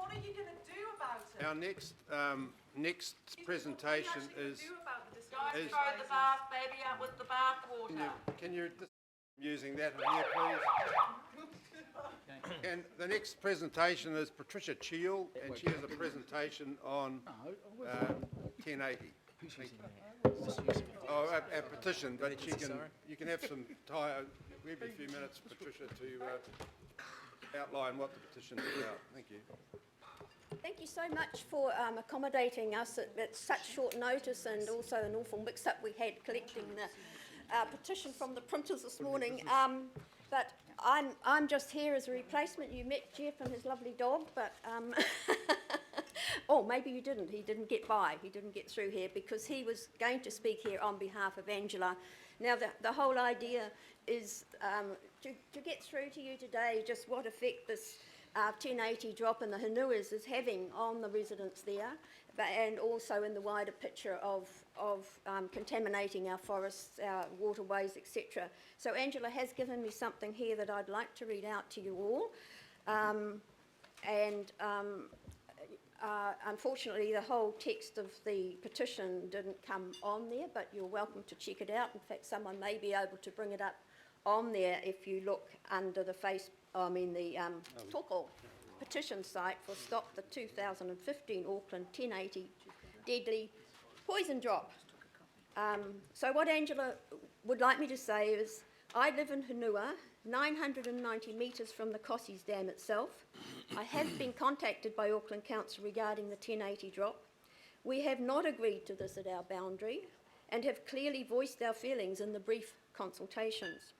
what are you going to do about it? Our next presentation is... Don't throw the bath baby out with the bath water. Can you using that here, please? And the next presentation is Patricia Cheel, and she has a presentation on 1080. Oh, a petition, but you can have some time, maybe a few minutes, Patricia, to outline what the petition is about. Thank you. Thank you so much for accommodating us at such short notice, and also an awful mix-up we had collecting the petition from the printers this morning. But I'm just here as a replacement. You met Jeff and his lovely dog, but oh, maybe you didn't. He didn't get by. He didn't get through here because he was going to speak here on behalf of Angela. Now, the whole idea is to get through to you today just what effect this 1080 drop in the Hanuas is having on the residents there, and also in the wider picture of contaminating our forests, our waterways, etc. So Angela has given me something here that I'd like to read out to you all. Unfortunately, the whole text of the petition didn't come on there, but you're welcome to check it out. In fact, someone may be able to bring it up on there if you look under the Toko petition site for Stop the 2015 Auckland 1080 Deadly Poison Drop. So what Angela would like me to say is, I live in Hanua, 990 metres from the Cossies Dam itself. I have been contacted by Auckland Council regarding the 1080 drop. We have not agreed to this at our boundary and have clearly voiced our feelings in the brief consultations.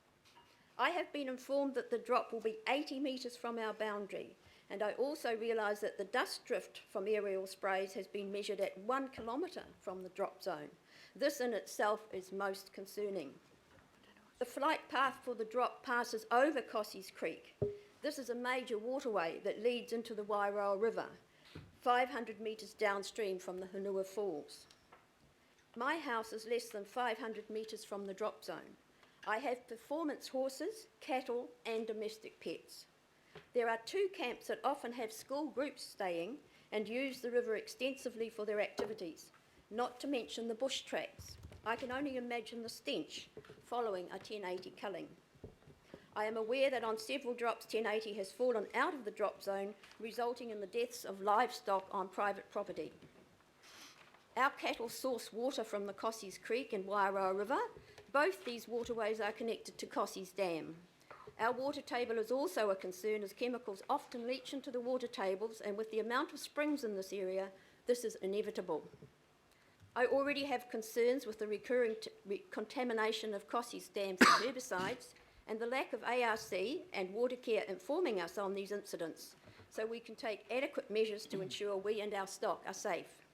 I have been informed that the drop will be 80 metres from our boundary, and I also realise that the dust drift from aerial sprays has been measured at 1 kilometre from the drop zone. This in itself is most concerning. The flight path for the drop passes over Cossies Creek. This is a major waterway that leads into the Wairoa River, 500 metres downstream from the Hanua Falls. My house is less than 500 metres from the drop zone. I have performance horses, cattle and domestic pets. There are 2 camps that often have school groups staying and use the river extensively for their activities, not to mention the bush tracks. I can only imagine the stench following a 1080 culling. I am aware that on several drops 1080 has fallen out of the drop zone, resulting in the deaths of livestock on private property. Our cattle source water from the Cossies Creek and Wairoa River. Both these waterways are connected to Cossies Dam. Our water table is also a concern, as chemicals often leach into the water tables, and with the amount of springs in this area, this is inevitable. I already have concerns with the recurring contamination of Cossies Dam from herbicides and the lack of ARC and water care informing us on these incidents, so we can take adequate measures to ensure we and our stock are safe.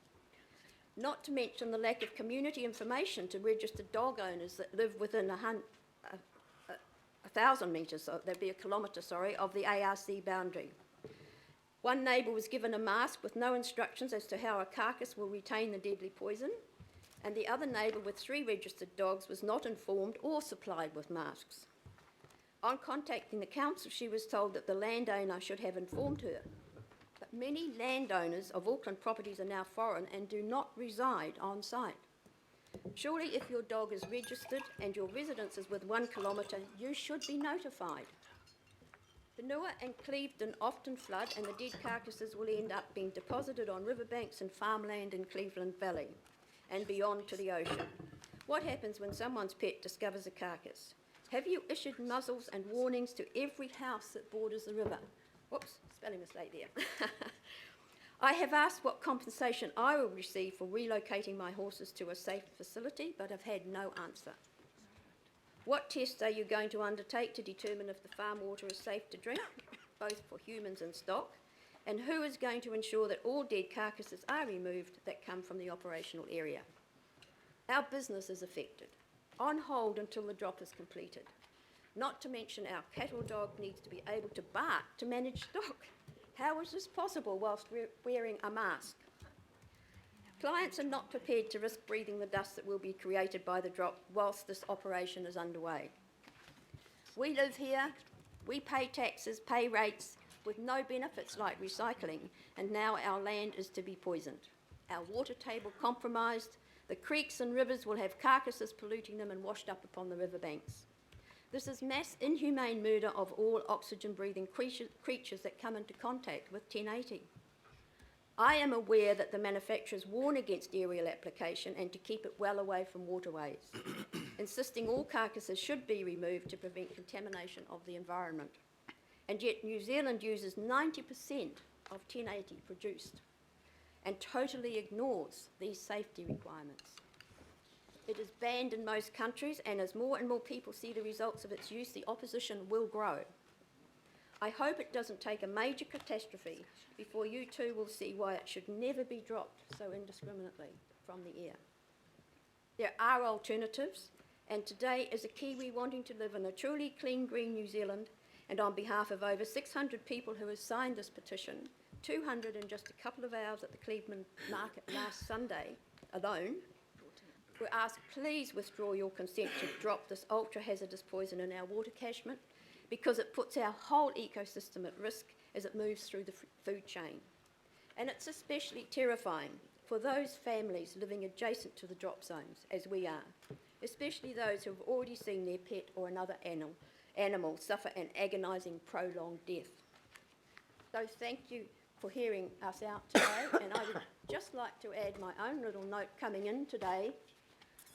Not to mention the lack of community information to registered dog owners that live within 1,000 metres, that'd be a kilometre, sorry, of the ARC boundary. One neighbour was given a mask with no instructions as to how a carcass will retain the deadly poison, and the other neighbour with 3 registered dogs was not informed or supplied with masks. On contacting the council, she was told that the landowner should have informed her. But many landowners of Auckland properties are now foreign and do not reside on site. Surely if your dog is registered and your residence is within 1 kilometre, you should be notified. Hanua and Clevedon often flood, and the dead carcasses will end up being deposited on riverbanks and farmland in Cleveland Valley and beyond to the ocean. What happens when someone's pet discovers a carcass? Have you issued muzzles and warnings to every house that borders the river? Whoops, spelling mistake there. I have asked what compensation I will receive for relocating my horses to a safe facility, but have had no answer. What tests are you going to undertake to determine if the farm water is safe to drink, both for humans and stock? And who is going to ensure that all dead carcasses are removed that come from the operational area? Our business is affected, on hold until the drop is completed. Not to mention our cattle dog needs to be able to bark to manage stock. How is this possible whilst wearing a mask? Clients are not prepared to risk breathing the dust that will be created by the drop whilst this operation is underway. We live here, we pay taxes, pay rates, with no benefits like recycling, and now our land is to be poisoned. Our water table compromised, the creeks and rivers will have carcasses polluting them and washed up upon the riverbanks. This is mass inhumane murder of all oxygen-breathing creatures that come into contact with 1080. I am aware that the manufacturers warn against aerial application and to keep it well away from waterways, insisting all carcasses should be removed to prevent contamination of the environment. And yet New Zealand uses 90% of 1080 produced and totally ignores these safety requirements. It is banned in most countries, and as more and more people see the results of its use, the opposition will grow. I hope it doesn't take a major catastrophe before you too will see why it should never be dropped so indiscriminately from the air. There are alternatives, and today, as a Kiwi wanting to live in a truly clean, green New Zealand, and on behalf of over 600 people who have signed this petition, 200 in just a couple of hours at the Cleveland Market last Sunday alone, we ask please withdraw your consent to drop this ultra-hazardous poison in our water catchment, because it puts our whole ecosystem at risk as it moves through the food chain. And it's especially terrifying for those families living adjacent to the drop zones, as we are, especially those who have already seen their pet or another animal suffer an agonising, prolonged death. So thank you for hearing us out today, and I would just like to add my own little note coming in today.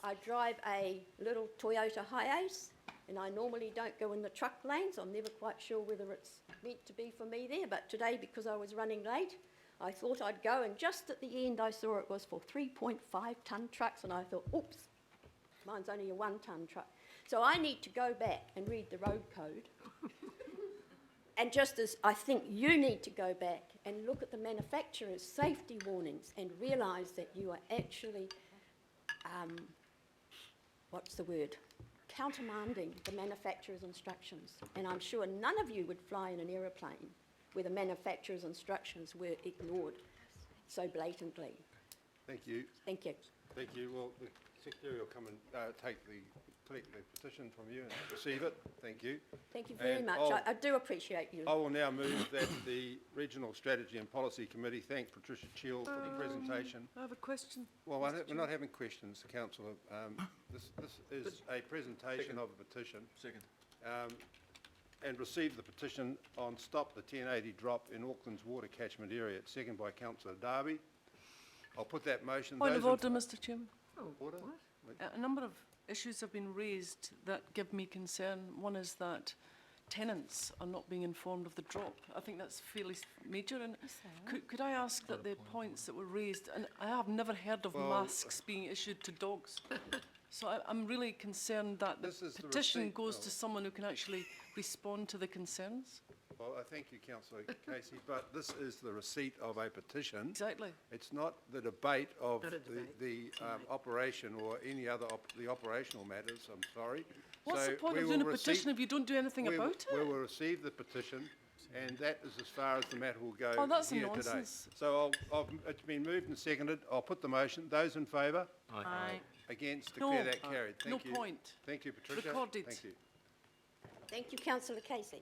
I drive a little Toyota Hiace, and I normally don't go in the truck lanes. I'm never quite sure whether it's meant to be for me there, but today, because I was running late, I thought I'd go, and just at the end I saw it was for 3.5 tonne trucks, and I thought, oops, mine's only a 1 tonne truck. So I need to go back and read the road code. And just as I think you need to go back and look at the manufacturer's safety warnings and realise that you are actually, countermanding the manufacturer's instructions. And I'm sure none of you would fly in an aeroplane where the manufacturer's instructions were ignored so blatantly. Thank you. Thank you. Thank you. Well, the Secretary will come and collect the petition from you and receive it. Thank you. Thank you very And much. I do appreciate you. I will now move that the Regional Strategy and Policy Committee thank Patricia Chill for the presentation. I have a question. Well, we're not having questions, Councillor. This is a presentation of a petition. Second. And receive the petition on Stop the 1080 Drop in Auckland's water catchment area. It's seconded by Councillor Darby. I'll put that motion. Point of order, Mr. Chairman. Order? A number of issues have been raised that give me concern. One is that tenants are not being informed of the drop. I think that's fairly major. And could I ask that the points that were raised, and I have never heard of masks being issued to dogs. So I'm really concerned that the petition goes to someone who can actually respond to the concerns. Well, I thank you, Councillor Casey, but this is the receipt of a petition. Exactly. It's not the debate of the operation or any other the operational matters, I'm sorry. What's So the point we of will doing a receive- petition if you don't do anything about it? We will receive the petition, and that is as far as the matter will go Oh, that's here nonsense. today. So it's been moved and seconded. I'll put the motion. Those in favour? Aye. Against? No. Declare that carried. No Thank you. point. Thank you, Patricia. Recorded. Thank you. Thank you, Councillor Casey.